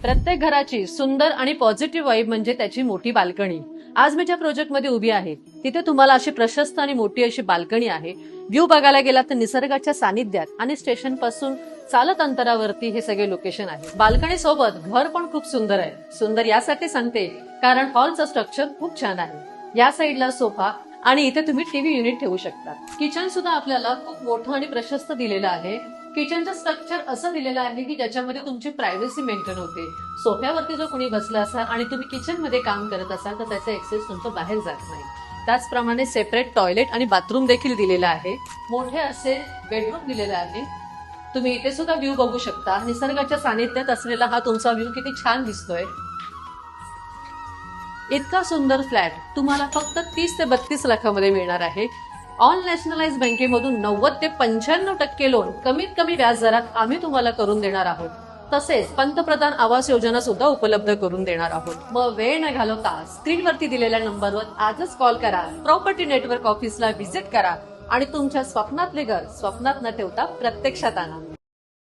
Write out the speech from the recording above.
प्रत्येक घराची सुंदर आणि पॉझिटिव्ह वाईब म्हणजे त्याची मोठी बाल्कनी. आज मी ज्या प्रोजेक्ट मध्ये उभी आहे तिथे तुम्हाला अशी प्रशस्त आणि मोठी अशी बाल्कनी आहे. व्ह्यू बघायला गेला तर निसर्गाच्या सानिध्यात आणि स्टेशन पासून चालत अंतरावरती हे सगळे लोकेशन आहे. बाल्कनी सोबत घर पण खूप सुंदर आहे. सुंदर यासाठी सांगते कारण हॉलचं स्ट्रक्चर खूप छान आहे. या साईडला सोफा आणि इथे तुम्ही टीव्ही युनिट ठेवू शकता. किचन सुद्धा आपल्याला खूप मोठं आणि प्रशस्त दिलेलं आहे. किचनचं स्ट्रक्चर असं दिलेलं आहे की ज्याच्यामध्ये तुमची प्रायव्हसी मेंटेन होते. सोफ्यावरती जर कोणी बसला असाल आणि तुम्ही किचन मध्ये काम करत असाल तर त्याचा एक्सेस तुमचं बाहेर जात नाही. त्याचप्रमाणे सेपरेट टॉयलेट आणि बाथरूम देखील दिलेलं आहे. मोठे असे बेडरूम दिलेले आहे. तुम्ही इथे सुद्धा व्ह्यू बघू शकता. निसर्गाच्या सानिध्यात असलेला हा तुमचा व्ह्यू किती छान दिसतोय. इतका सुंदर फ्लॅट तुम्हाला फक्त 30 ते 32 लाखामध्ये मिळणार आहे. ऑल नॅशनलाइज बँकेमधून 90 ते 95% लोन कमीत कमी व्याजदरात आम्ही तुम्हाला करून देणार आहोत. तसेच पंतप्रधान आवास योजना सुद्धा उपलब्ध करून देणार आहोत. मग वेळ न घालवता स्क्रीनवरती दिलेल्या नंबरवर आजच कॉल करा. प्रॉपर्टी नेटवर्क ऑफिसला व्हिजिट करा आणि तुमच्या स्वप्नातले घर स्वप्नात न ठेवता प्रत्यक्षात आणा.